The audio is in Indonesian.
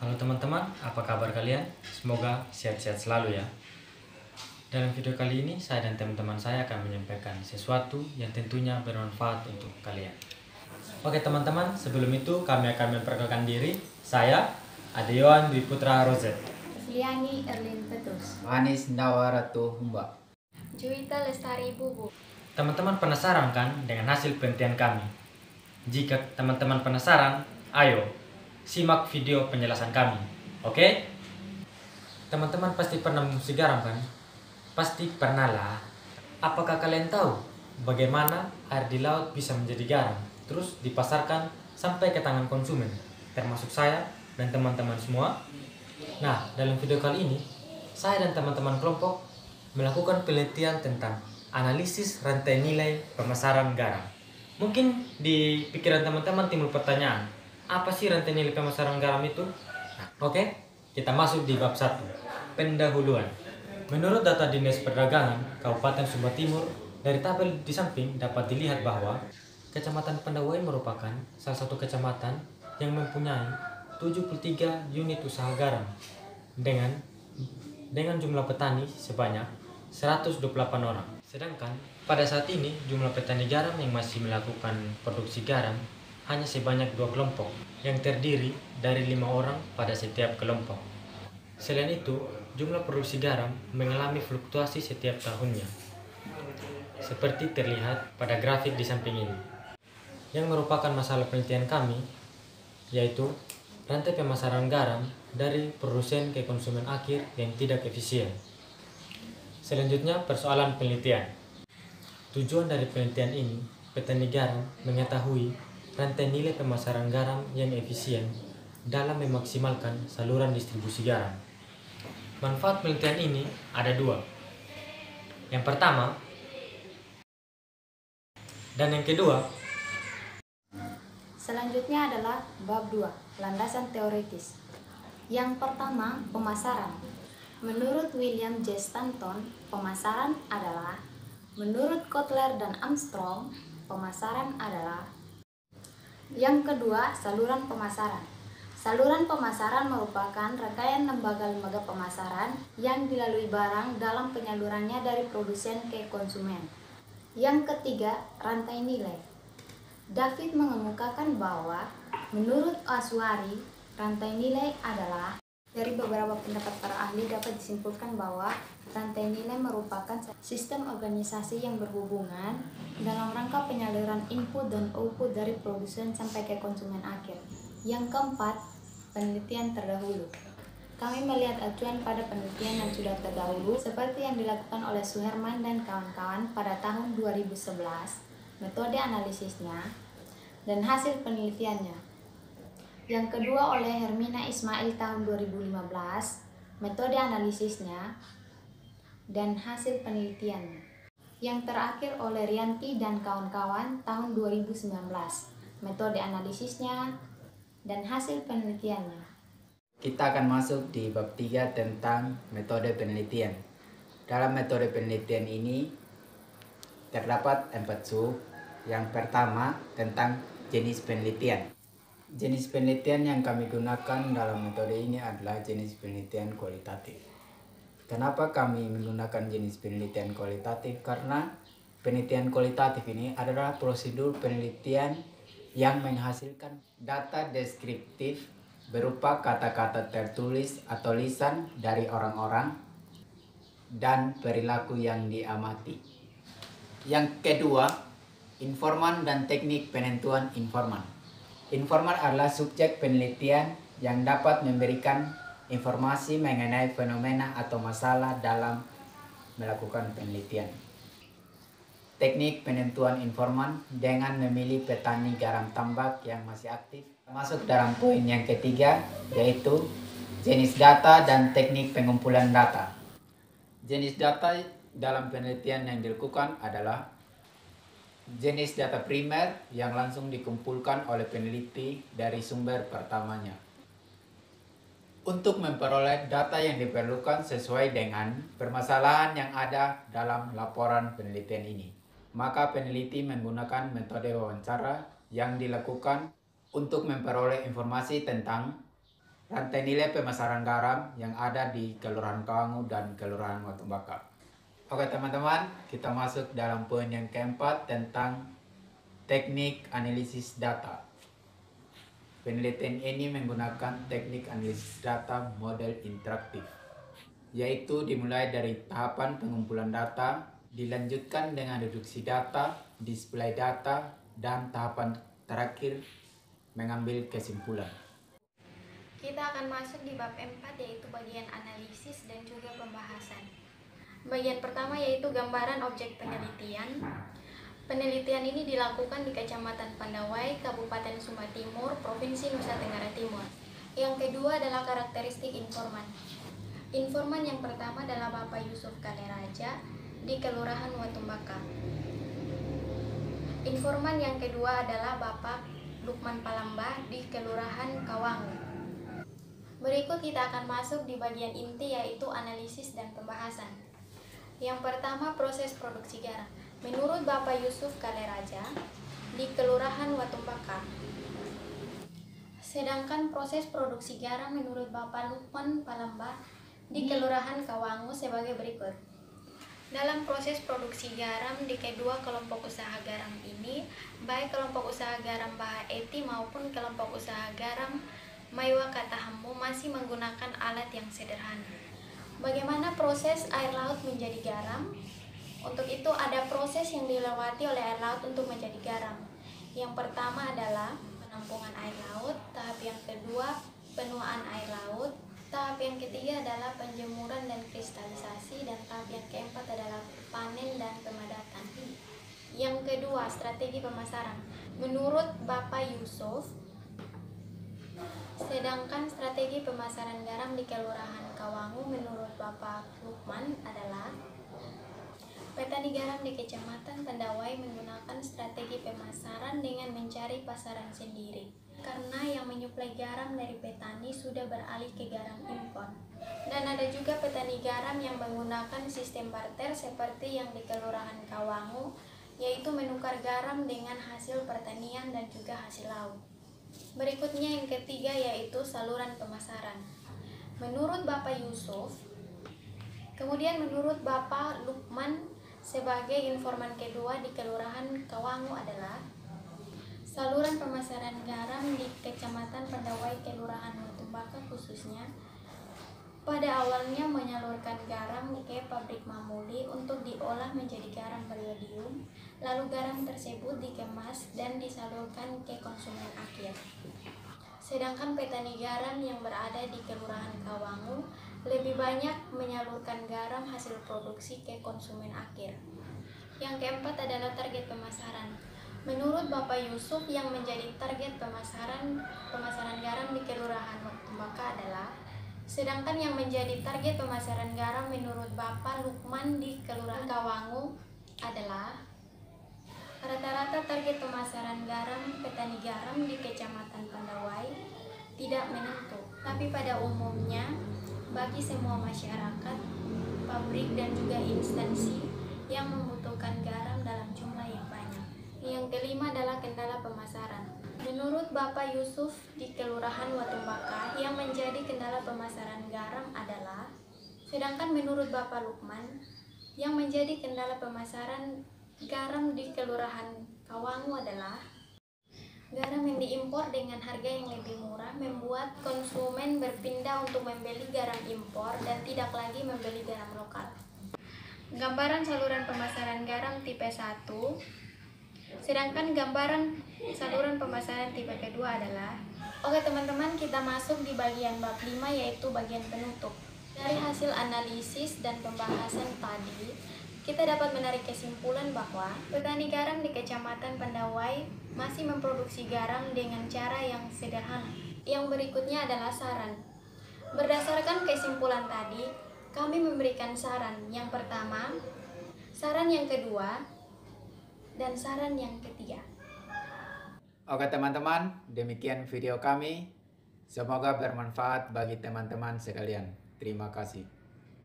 Halo teman-teman, apa kabar kalian? Semoga sehat-sehat selalu ya. Dalam video kali ini, saya dan teman-teman saya akan menyampaikan sesuatu yang tentunya bermanfaat untuk kalian. Oke teman-teman, sebelum itu kami akan memperkenalkan diri. Saya, Adewan Dwi Putra Rozet. Liani Erlin Petrus. Anis Nawaratu Humba. Juwita Lestari Bubu. Teman-teman penasaran kan dengan hasil penelitian kami? Jika teman-teman penasaran, ayo simak video penjelasan kami. Oke? Teman-teman pasti pernah mengonsumsi garam kan? Pasti pernah lah. Apakah kalian tahu bagaimana air di laut bisa menjadi garam, terus dipasarkan sampai ke tangan konsumen, termasuk saya dan teman-teman semua? Nah, dalam video kali ini, saya dan teman-teman kelompok melakukan penelitian tentang analisis rantai nilai pemasaran garam. Mungkin di pikiran teman-teman timbul pertanyaan, apa sih rantai nilai pemasaran garam itu? Oke, kita masuk di bab 1, pendahuluan. Menurut data Dinas Perdagangan Kabupaten Sumba Timur, dari tabel di samping dapat dilihat bahwa Kecamatan Pendawai merupakan salah satu kecamatan yang mempunyai 73 unit usaha garam dengan jumlah petani sebanyak 128 orang. Sedangkan pada saat ini jumlah petani garam yang masih melakukan produksi garam hanya sebanyak 2 kelompok yang terdiri dari 5 orang pada setiap kelompok. Selain itu, jumlah produksi garam mengalami fluktuasi setiap tahunnya, seperti terlihat pada grafik di samping ini. Yang merupakan masalah penelitian kami, yaitu rantai pemasaran garam dari produsen ke konsumen akhir yang tidak efisien. Selanjutnya, persoalan penelitian. Tujuan dari penelitian ini, petani garam mengetahui rantai nilai pemasaran garam yang efisien dalam memaksimalkan saluran distribusi garam. Manfaat penelitian ini ada 2. Yang pertama dan yang kedua. Selanjutnya adalah bab 2, landasan teoritis. Yang pertama, pemasaran. Menurut William J. Stanton, pemasaran adalah, menurut Kotler dan Armstrong, pemasaran adalah. Yang kedua, saluran pemasaran. Saluran pemasaran merupakan rangkaian lembaga-lembaga pemasaran yang dilalui barang dalam penyalurannya dari produsen ke konsumen. Yang ketiga, rantai nilai. David mengemukakan bahwa menurut Aswari, rantai nilai adalah, dari beberapa pendapat para ahli dapat disimpulkan bahwa rantai nilai merupakan sistem organisasi yang berhubungan dalam rangka penyaluran input dan output dari produsen sampai ke konsumen akhir. Yang keempat, penelitian terdahulu. Kami melihat acuan pada penelitian yang sudah terdahulu seperti yang dilakukan oleh Suherman dan kawan-kawan pada tahun 2011, metode analisisnya, dan hasil penelitiannya. Yang kedua oleh Hermina Ismail tahun 2015, metode analisisnya, dan hasil penelitiannya. Yang terakhir oleh Rianti dan kawan-kawan tahun 2019, metode analisisnya, dan hasil penelitiannya. Kita akan masuk di bab 3 tentang metode penelitian. Dalam metode penelitian ini terdapat 4 sub. Yang pertama tentang jenis penelitian. Jenis penelitian yang kami gunakan dalam metode ini adalah jenis penelitian kualitatif. Kenapa kami menggunakan jenis penelitian kualitatif? Karena penelitian kualitatif ini adalah prosedur penelitian yang menghasilkan data deskriptif berupa kata-kata tertulis atau lisan dari orang-orang dan perilaku yang diamati. Yang kedua, informan dan teknik penentuan informan. Informan adalah subjek penelitian yang dapat memberikan informasi mengenai fenomena atau masalah dalam melakukan penelitian. Teknik penentuan informan dengan memilih petani garam tambak yang masih aktif. Masuk dalam poin yang ketiga, yaitu jenis data dan teknik pengumpulan data. Jenis data dalam penelitian yang dilakukan adalah jenis data primer yang langsung dikumpulkan oleh peneliti dari sumber pertamanya. Untuk memperoleh data yang diperlukan sesuai dengan permasalahan yang ada dalam laporan penelitian ini, maka peneliti menggunakan metode wawancara yang dilakukan untuk memperoleh informasi tentang rantai nilai pemasaran garam yang ada di Kelurahan Kawangu dan Kelurahan Watumbaka. Oke teman-teman, kita masuk dalam poin yang keempat tentang teknik analisis data. Penelitian ini menggunakan teknik analisis data model interaktif, yaitu dimulai dari tahapan pengumpulan data, dilanjutkan dengan reduksi data, display data, dan tahapan terakhir mengambil kesimpulan. Kita akan masuk di bab 4, yaitu bagian analisis dan juga pembahasan. Bagian pertama yaitu gambaran objek penelitian. Penelitian ini dilakukan di Kecamatan Pandawai, Kabupaten Sumba Timur, Provinsi Nusa Tenggara Timur. Yang kedua adalah karakteristik informan. Informan yang pertama adalah Bapak Yusuf Kaleraja di Kelurahan Watumbaka. Informan yang kedua adalah Bapak Lukman Palamba di Kelurahan Kawangu. Berikut kita akan masuk di bagian inti, yaitu analisis dan pembahasan. Yang pertama, proses produksi garam. Menurut Bapak Yusuf Kaleraja di Kelurahan Watumbaka. Sedangkan proses produksi garam menurut Bapak Lukman Palamba di Kelurahan Kawangu sebagai berikut. Dalam proses produksi garam di kedua kelompok usaha garam ini, baik kelompok usaha garam Baha Eti maupun kelompok usaha garam Maiwa Katahammu masih menggunakan alat yang sederhana. Bagaimana proses air laut menjadi garam? Untuk itu ada proses yang dilewati oleh air laut untuk menjadi garam. Yang pertama adalah penampungan air laut, tahap yang kedua penuaan air laut, tahap yang ketiga adalah penjemuran dan kristalisasi, dan tahap yang keempat adalah panen dan pemadatan. Yang kedua, strategi pemasaran. Menurut Bapak Yusuf, sedangkan strategi pemasaran garam di Kelurahan Kawangu menurut Bapak Lukman adalah petani garam di Kecamatan Pandawai menggunakan strategi pemasaran dengan mencari pasaran sendiri, karena yang menyuplai garam dari petani sudah beralih ke garam impor. Dan ada juga petani garam yang menggunakan sistem barter seperti yang di Kelurahan Kawangu, yaitu menukar garam dengan hasil pertanian dan juga hasil laut. Berikutnya yang ketiga yaitu saluran pemasaran. Menurut Bapak Yusuf, kemudian menurut Bapak Lukman sebagai informan kedua di Kelurahan Kawangu adalah saluran pemasaran garam di Kecamatan Pandawai Kelurahan Watumbaka khususnya pada awalnya menyalurkan garam ke pabrik Mamuli untuk diolah menjadi garam beriodium, lalu garam tersebut dikemas dan disalurkan ke konsumen akhir. Sedangkan petani garam yang berada di Kelurahan Kawangu lebih banyak menyalurkan garam hasil produksi ke konsumen akhir. Yang keempat adalah target pemasaran. Menurut Bapak Yusuf, yang menjadi target pemasaran garam di Kelurahan Watumbaka adalah, sedangkan yang menjadi target pemasaran garam menurut Bapak Lukman di Kelurahan Kawangu adalah rata-rata target pemasaran garam petani garam di Kecamatan Pandawai tidak menentu, tapi pada umumnya bagi semua masyarakat, pabrik dan juga instansi yang membutuhkan garam dalam jumlah yang banyak. Yang kelima adalah kendala pemasaran. Menurut Bapak Yusuf di Kelurahan Watumbaka, yang menjadi kendala pemasaran garam adalah, sedangkan menurut Bapak Lukman, yang menjadi kendala pemasaran garam di Kelurahan Kawangu adalah garam yang diimpor dengan harga yang lebih murah membuat konsumen berpindah untuk membeli garam impor dan tidak lagi membeli garam lokal. Gambaran saluran pemasaran garam tipe 1. Sedangkan gambaran saluran pemasaran tipe kedua adalah, oke teman-teman, kita masuk di bagian bab 5 yaitu bagian penutup. Dari hasil analisis dan pembahasan tadi, kita dapat menarik kesimpulan bahwa petani garam di Kecamatan Pandawai masih memproduksi garam dengan cara yang sederhana. Yang berikutnya adalah saran. Berdasarkan kesimpulan tadi, kami memberikan saran yang pertama, saran yang kedua, dan saran yang ketiga. Oke teman-teman, demikian video kami. Semoga bermanfaat bagi teman-teman sekalian. Terima kasih.